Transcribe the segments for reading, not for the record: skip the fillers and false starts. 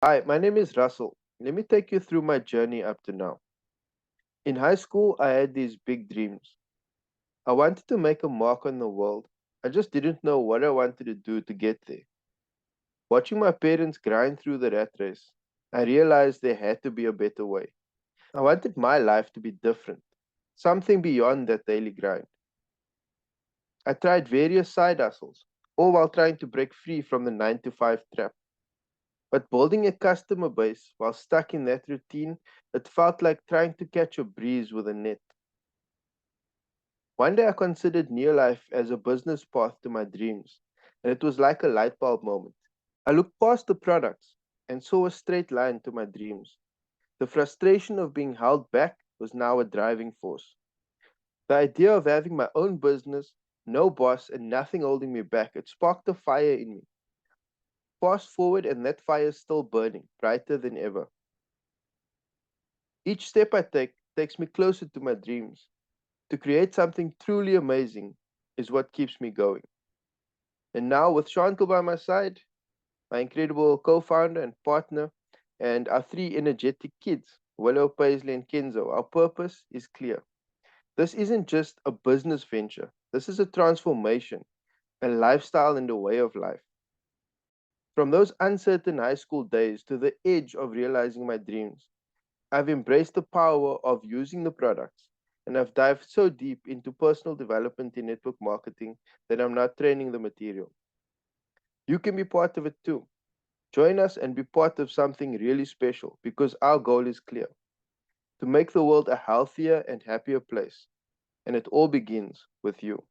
Hi, my name is Russell. Let me take you through my journey up to now. In high school, I had these big dreams. I wanted to make a mark on the world. I just didn't know what I wanted to do to get there. Watching my parents grind through the rat race, I realized there had to be a better way. I wanted my life to be different, something beyond that daily grind. I tried various side hustles, all while trying to break free from the 9 to 5 trap. But building a customer base while stuck in that routine, it felt like trying to catch a breeze with a net. One day I considered NeoLife as a business path to my dreams, and it was like a light bulb moment. I looked past the products and saw a straight line to my dreams. The frustration of being held back was now a driving force. The idea of having my own business, no boss, and nothing holding me back, it sparked a fire in me. Fast forward, and that fire is still burning, brighter than ever. Each step I take takes me closer to my dreams. To create something truly amazing is what keeps me going. And now, with Shanko by my side, my incredible co founder and partner, and our three energetic kids, Willow, Paisley, and Kenzo, our purpose is clear. This isn't just a business venture, this is a transformation, a lifestyle, and a way of life. From those uncertain high school days to the edge of realizing my dreams, I've embraced the power of using the products, and I've dived so deep into personal development in network marketing that I'm not training the material. You can be part of it too. Join us and be part of something really special because our goal is clear: to make the world a healthier and happier place. And it all begins with you.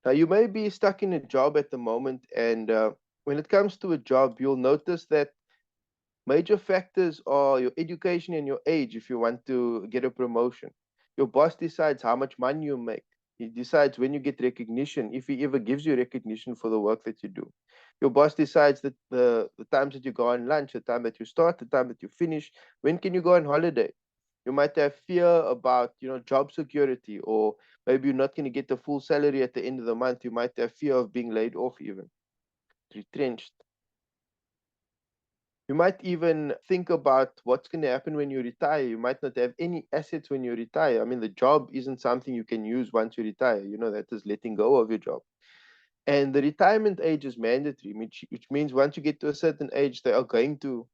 Now, you may be stuck in a job at the moment, and when it comes to a job, you'll notice that major factors are your education and your age if you want to get a promotion. Your boss decides how much money you make. He decides when you get recognition, if he ever gives you recognition for the work that you do. Your boss decides that the times that you go on lunch, the time that you start, the time that you finish, when can you go on holiday. You might have fear about, job security, or maybe you're not going to get the full salary at the end of the month. You might have fear of being laid off, even retrenched. You might even think about what's going to happen when you retire. You might not have any assets when you retire. I mean, the job isn't something you can use once you retire. That is letting go of your job. And the retirement age is mandatory, which means once you get to a certain age, they are going to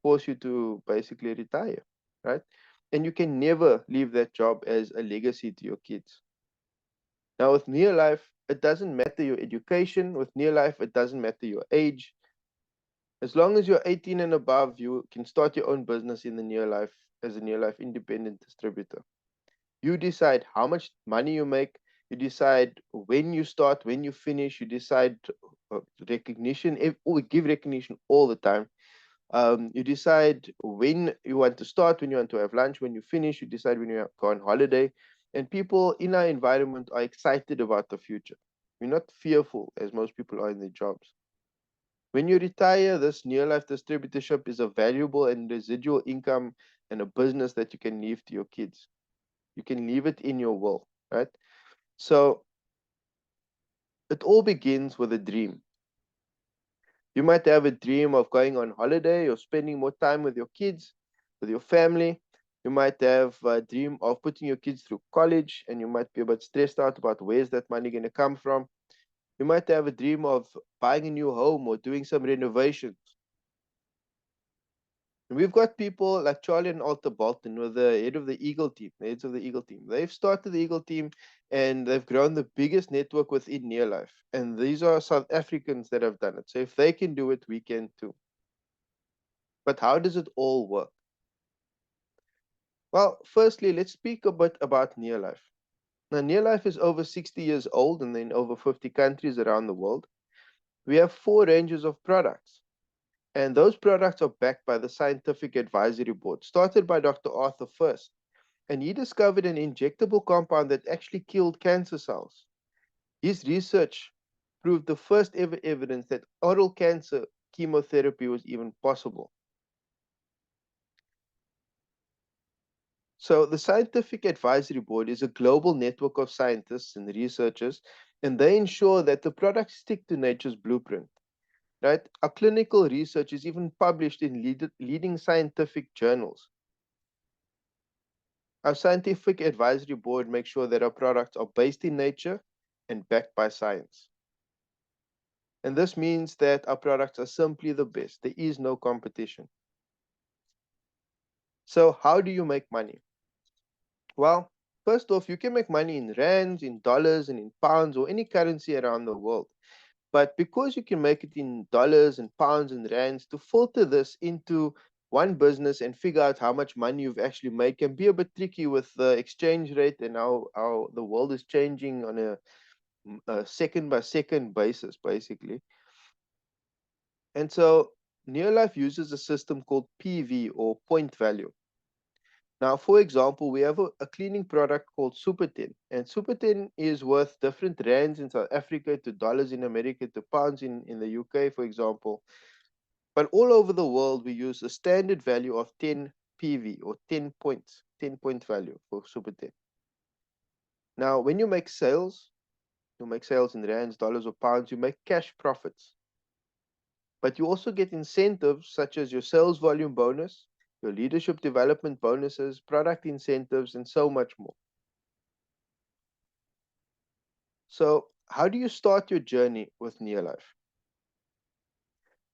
force you to basically retire, right? And you can never leave that job as a legacy to your kids. Now, with near life, it doesn't matter your education. With near life, it doesn't matter your age. As long as you're 18 and above, you can start your own business in the near life as a near life independent distributor. You decide how much money you make. You decide when you start, when you finish. You decide recognition. We give recognition all the time. You decide when you want to start, when you want to have lunch, when you finish. You decide when you go on holiday. And people in our environment are excited about the future. We're not fearful as most people are in their jobs. When you retire, this near life distributorship is a valuable and residual income and a business that you can leave to your kids. You can leave it in your will, right? So it all begins with a dream. You might have a dream of going on holiday or spending more time with your kids, with your family. You might have a dream of putting your kids through college, and you might be a bit stressed out about where's that money going to come from. You might have a dream of buying a new home or doing some renovations. And we've got people like Charlie and Alter Bolton, who are the head of the Eagle team, the heads of the Eagle team. They've started the Eagle team and they've grown the biggest network within NeoLife. And these are South Africans that have done it. So if they can do it, we can too. But how does it all work? Well, firstly, let's speak a bit about NeoLife. Now, NeoLife is over 60 years old and in over 50 countries around the world. We have four ranges of products. And those products are backed by the Scientific Advisory Board, started by Dr. Arthur first. And he discovered an injectable compound that actually killed cancer cells. His research proved the first ever evidence that oral cancer chemotherapy was even possible. So, the Scientific Advisory Board is a global network of scientists and researchers and they ensure that the products stick to nature's blueprint. Right? Our clinical research is even published in leading scientific journals. Our scientific advisory board makes sure that our products are based in nature and backed by science. And this means that our products are simply the best. There is no competition. So how do you make money? Well, first off, you can make money in rands, in dollars, and in pounds, or any currency around the world. But because you can make it in dollars and pounds and rands, to filter this into one business and figure out how much money you've actually made can be a bit tricky with the exchange rate and how the world is changing on a second by second basis, basically. And so NeoLife uses a system called PV, or point value. Now, for example, we have a cleaning product called Super 10, and Super 10 is worth different rands in South Africa to dollars in America to pounds in the UK, for example. But all over the world, we use a standard value of 10 PV, or 10 points, 10-point value for Super 10. Now, when you make sales in rands, dollars, or pounds, you make cash profits. But you also get incentives such as your sales volume bonus, your leadership development bonuses, product incentives, and so much more. So, how do you start your journey with NeoLife?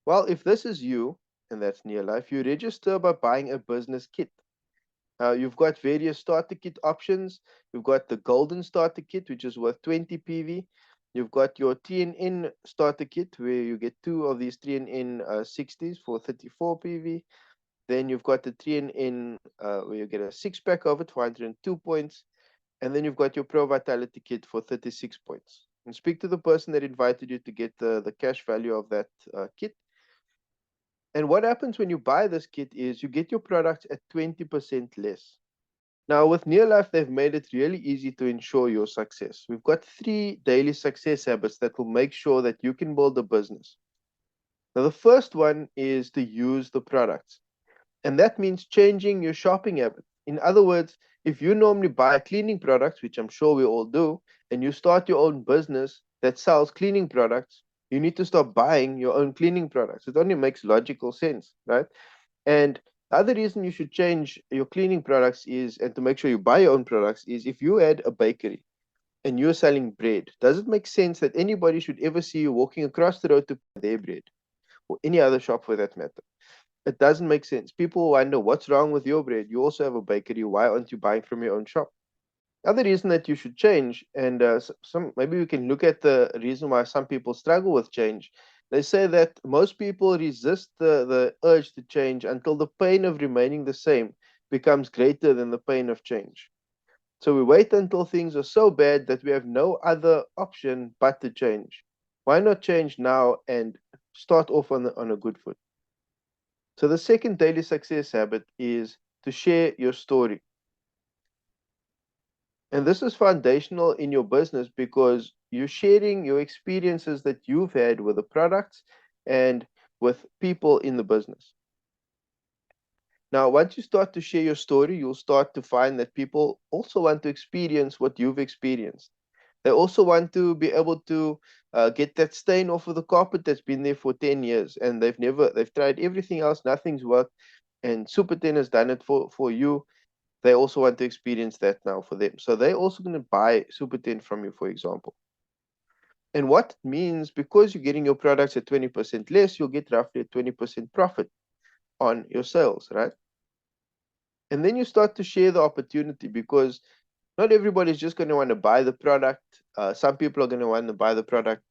Well, if this is you, and that's NeoLife, you register by buying a business kit. You've got various starter kit options. You've got the golden starter kit, which is worth 20 PV. You've got your TNN starter kit, where you get two of these TNN 60s for 34 PV. Then you've got the 3NN where you get a six-pack of it for 102 points. And then you've got your Pro Vitality kit for 36 points. And speak to the person that invited you to get the cash value of that kit. And what happens when you buy this kit is you get your products at 20% less. Now, with NeoLife, they've made it really easy to ensure your success. We've got 3 daily success habits that will make sure that you can build a business. Now, the first one is to use the products. And that means changing your shopping habit. In other words, if you normally buy cleaning products, which I'm sure we all do, and you start your own business that sells cleaning products, you need to stop buying your own cleaning products. It only makes logical sense, right? And the other reason you should change your cleaning products is, and to make sure you buy your own products, is if you had a bakery and you're selling bread, does it make sense that anybody should ever see you walking across the road to buy their bread, or any other shop for that matter? It doesn't make sense. People wonder what's wrong with your bread. You also have a bakery. Why aren't you buying from your own shop? Other reason that you should change, and some maybe we can look at the reason why some people struggle with change. They say that most people resist the urge to change until the pain of remaining the same becomes greater than the pain of change. So we wait until things are so bad that we have no other option but to change. Why not change now and start off on a good foot? So the second daily success habit is to share your story. And this is foundational in your business because you're sharing your experiences that you've had with the products and with people in the business. Now, once you start to share your story, you'll start to find that people also want to experience what you've experienced. They also want to be able to get that stain off of the carpet that's been there for 10 years and they've tried everything else, nothing's worked, and Super 10 has done it for you. They also want to experience that now for them. So they're also going to buy Super 10 from you, for example. And what it means, because you're getting your products at 20% less, you'll get roughly a 20% profit on your sales, right? And then you start to share the opportunity because not everybody's just going to want to buy the product. Some people are going to want to buy the product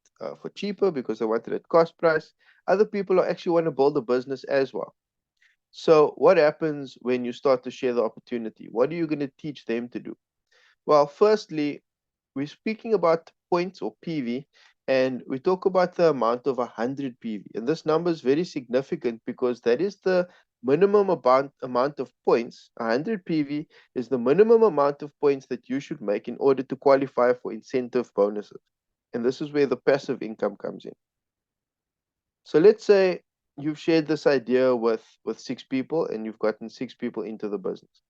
for cheaper because they want it at cost price. Other people are actually want to build a business as well. So what happens when you start to share the opportunity? What are you going to teach them to do? Well, firstly, we're speaking about points or PV, and we talk about the amount of 100 PV. And this number is very significant because that is the minimum amount of points. 100 PV is the minimum amount of points that you should make in order to qualify for incentive bonuses. And this is where the passive income comes in. So let's say you've shared this idea with 6 people and you've gotten 6 people into the business.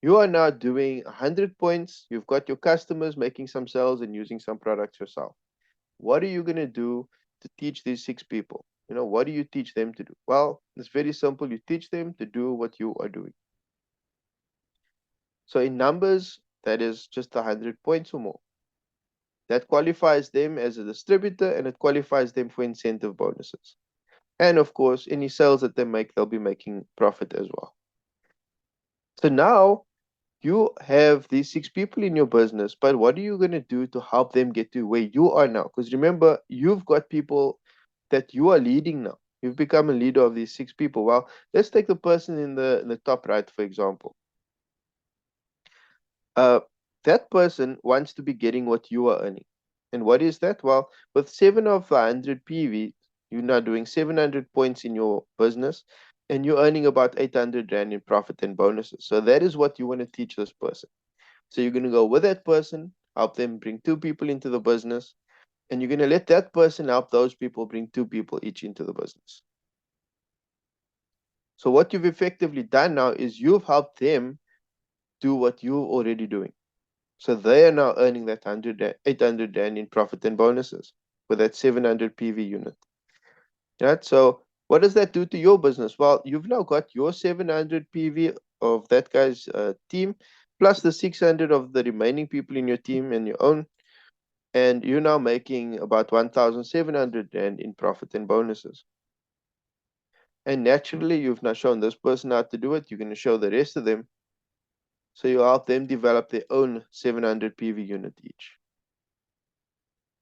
You are now doing 100 points. You've got your customers making some sales and using some products yourself. What are you going to do to teach these 6 people? What do you teach them to do? Well, it's very simple. You teach them to do what you are doing. So in numbers, that is just 100 points or more. That qualifies them as a distributor, and it qualifies them for incentive bonuses. And of course, any sales that they make, they'll be making profit as well. So now you have these 6 people in your business, but what are you going to do to help them get to where you are now? Because remember, you've got people that you are leading now. You've become a leader of these 6 people. Well, let's take the person in the top right, for example. Uh, that person wants to be getting what you are earning. And what is that? Well, with 7 of 100 PV, you're now doing 700 points in your business, and you're earning about 800 Rand in profit and bonuses. So that is what you want to teach this person. So you're going to go with that person, help them bring 2 people into the business, and you're going to let that person help those people bring 2 people each into the business. So what you've effectively done now is you've helped them do what you're already doing. So they are now earning that 800 Rand in profit and bonuses with that 700 PV unit. Right? So what does that do to your business? Well, you've now got your 700 PV of that guy's team, plus the 600 of the remaining people in your team and your own, and you're now making about 1,700 Rand in profit and bonuses. And naturally, you've now shown this person how to do it. You're going to show the rest of them. So you help them develop their own 700 PV unit each.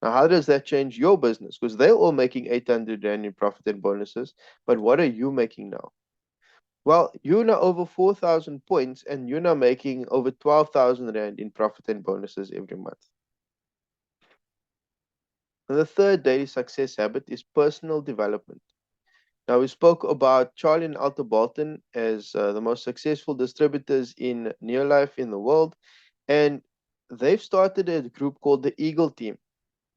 Now, how does that change your business? Because they're all making 800 Rand in profit and bonuses. But what are you making now? Well, you're now over 4,000 points, and you're now making over 12,000 Rand in profit and bonuses every month. And the third daily success habit is personal development. Now, we spoke about Charlie and Alta Bolton as the most successful distributors in NeoLife in the world. And they've started a group called the Eagle Team,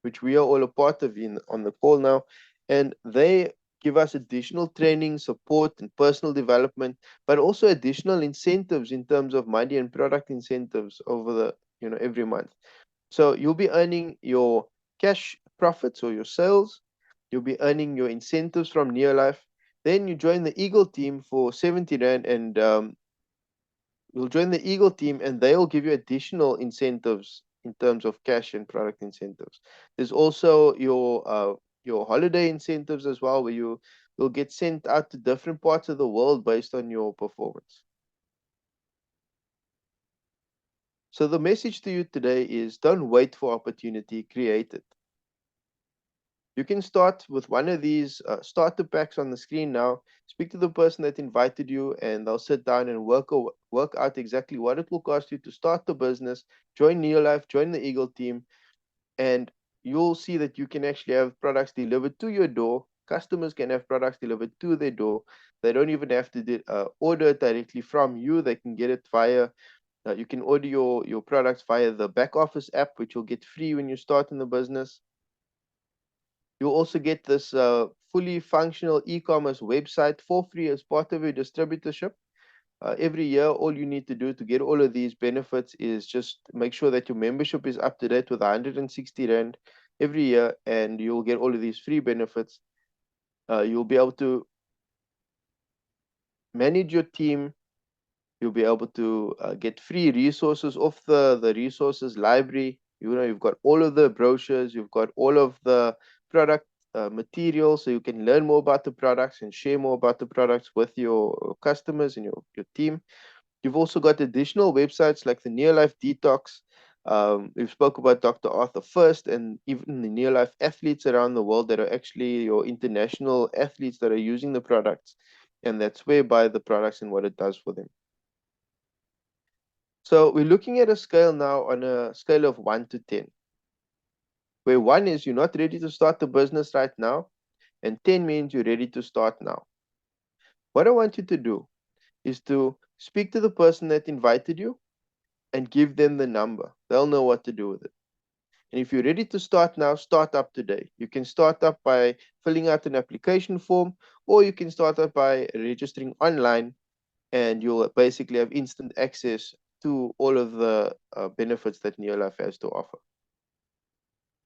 which we are all a part of on the call now. And they give us additional training, support, and personal development, but also additional incentives in terms of money and product incentives over every month. So you'll be earning your cash profits or your sales. You'll be earning your incentives from NeoLife. Then you join the Eagle team for 70 Rand, and you'll join the Eagle team, and they'll give you additional incentives in terms of cash and product incentives. There's also your holiday incentives as well, where you will get sent out to different parts of the world based on your performance. So the message to you today is don't wait for opportunity, create it. You can start with one of these starter packs on the screen now. Speak to the person that invited you, and they'll sit down and work out exactly what it will cost you to start the business, join NeoLife, join the Eagle team, and you'll see that you can actually have products delivered to your door. Customers can have products delivered to their door. They don't even have to order it directly from you. They can get it via you can order your products via the back office app, which you'll get free when you start in the business. You'll also get this fully functional e-commerce website for free as part of your distributorship. Every year, all you need to do to get all of these benefits is just make sure that your membership is up to date with 160 Rand every year, and you'll get all of these free benefits. You'll be able to manage your team. You'll be able to get free resources off the resources library. You've got all of the brochures, you've got all of the product material, so you can learn more about the products and share more about the products with your customers and your team. You've also got additional websites like the NeoLife Detox. We've spoke about Dr. Arthur First, and even the NeoLife athletes around the world that are actually your international athletes that are using the products, and that's whereby the products and what it does for them. So we're looking at a scale now on a scale of 1 to 10, where 1 is you're not ready to start the business right now, and 10 means you're ready to start now. What I want you to do is to speak to the person that invited you and give them the number. They'll know what to do with it. And if you're ready to start now, start up today. You can start up by filling out an application form, or you can start up by registering online, and you'll basically have instant access to all of the benefits that NeoLife has to offer.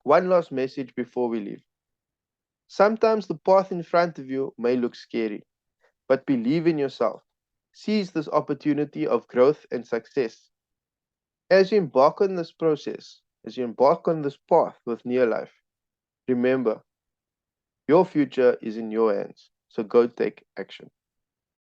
One last message before we leave. Sometimes the path in front of you may look scary, but believe in yourself. Seize this opportunity of growth and success. As you embark on this process, as you embark on this path with NeoLife, remember, your future is in your hands. So go take action.